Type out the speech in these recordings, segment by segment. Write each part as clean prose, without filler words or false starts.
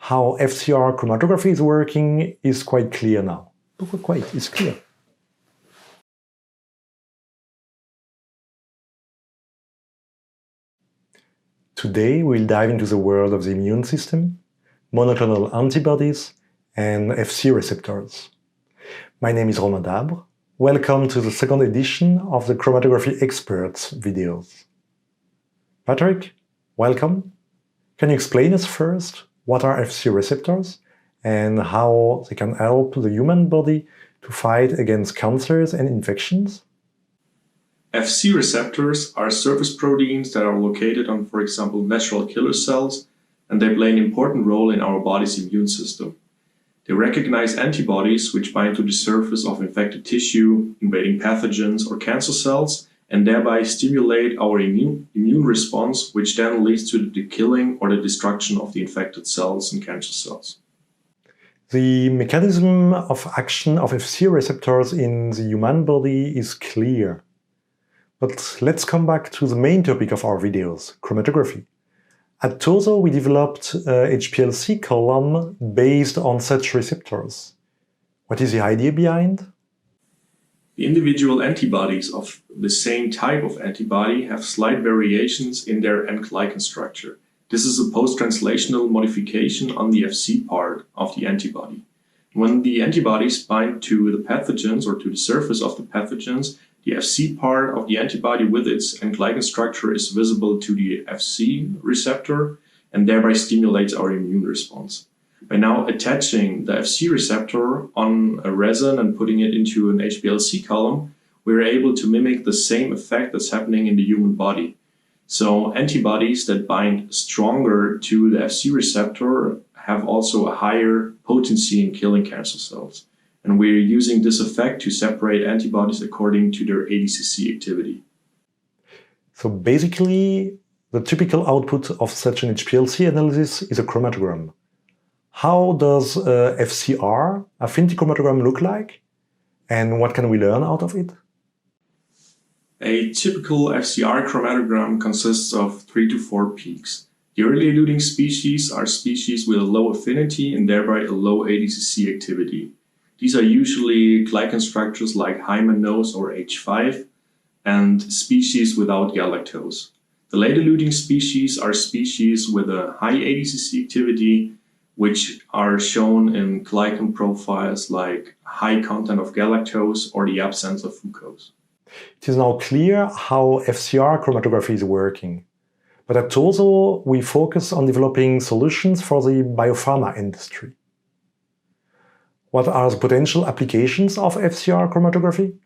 how FcR chromatography is working is quite clear now. It's clear. Today we'll dive into the world of the immune system, monoclonal antibodies, and Fc receptors. My name is Romain Dabre. Welcome to the second edition of the Chromatography Experts videos. Patrick, welcome. Can you explain us first what are Fc receptors and how they can help the human body to fight against cancers and infections? Fc receptors are surface proteins that are located on, for example, natural killer cells, and they play an important role in our body's immune system. They recognize antibodies which bind to the surface of infected tissue, invading pathogens or cancer cells, and thereby stimulate our immune response, which then leads to the killing or the destruction of the infected cells and cancer cells. The mechanism of action of Fc receptors in the human body is clear. But let's come back to the main topic of our videos, chromatography. At Tosoh, we developed a HPLC column based on such receptors. What is the idea behind? The individual antibodies of the same type of antibody have slight variations in their end-glycan structure. This is a post-translational modification on the Fc part of the antibody. When the antibodies bind to the pathogens or to the surface of the pathogens, the Fc part of the antibody with its end-glycan structure is visible to the Fc receptor and thereby stimulates our immune response. By now attaching the Fc receptor on a resin and putting it into an HPLC column, we're able to mimic the same effect that's happening in the human body. So antibodies that bind stronger to the Fc receptor have also a higher potency in killing cancer cells. And we're using this effect to separate antibodies according to their ADCC activity. So basically, the typical output of such an HPLC analysis is a chromatogram. How does a FcR, affinity chromatogram, look like? And what can we learn out of it? A typical FcR chromatogram consists of 3 to 4 peaks. The early eluting species are species with a low affinity and thereby a low ADCC activity. These are usually glycan structures like hymanose or H5 and species without galactose. The late eluting species are species with a high ADCC activity, which are shown in glycan profiles like high content of galactose or the absence of fructose. It is now clear how FcR chromatography is working. But at Tosoh, we focus on developing solutions for the biopharma industry. What are the potential applications of FcR chromatography?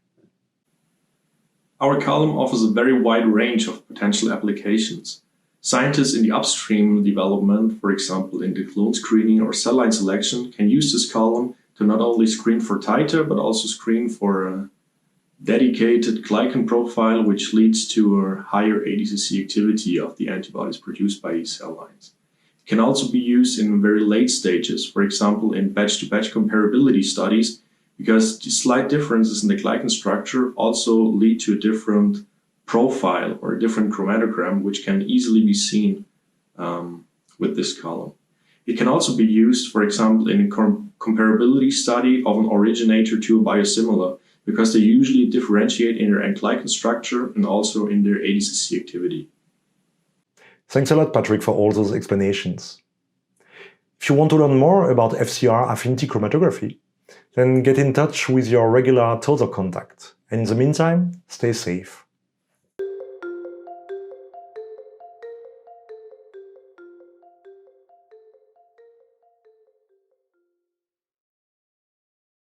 Our column offers a very wide range of potential applications. Scientists in the upstream development, for example in the clone screening or cell line selection, can use this column to not only screen for titer, but also screen for a dedicated glycan profile, which leads to a higher ADCC activity of the antibodies produced by these cell lines. It can also be used in very late stages, for example in batch-to-batch comparability studies, because the slight differences in the glycan structure also lead to a different profile or a different chromatogram, which can easily be seen with this column. It can also be used, for example, in a comparability study of an originator to a biosimilar, because they usually differentiate in their end-glycan structure and also in their ADCC activity. Thanks a lot, Patrick, for all those explanations. If you want to learn more about FcR affinity chromatography, then get in touch with your regular Tosoh contact. And in the meantime, stay safe.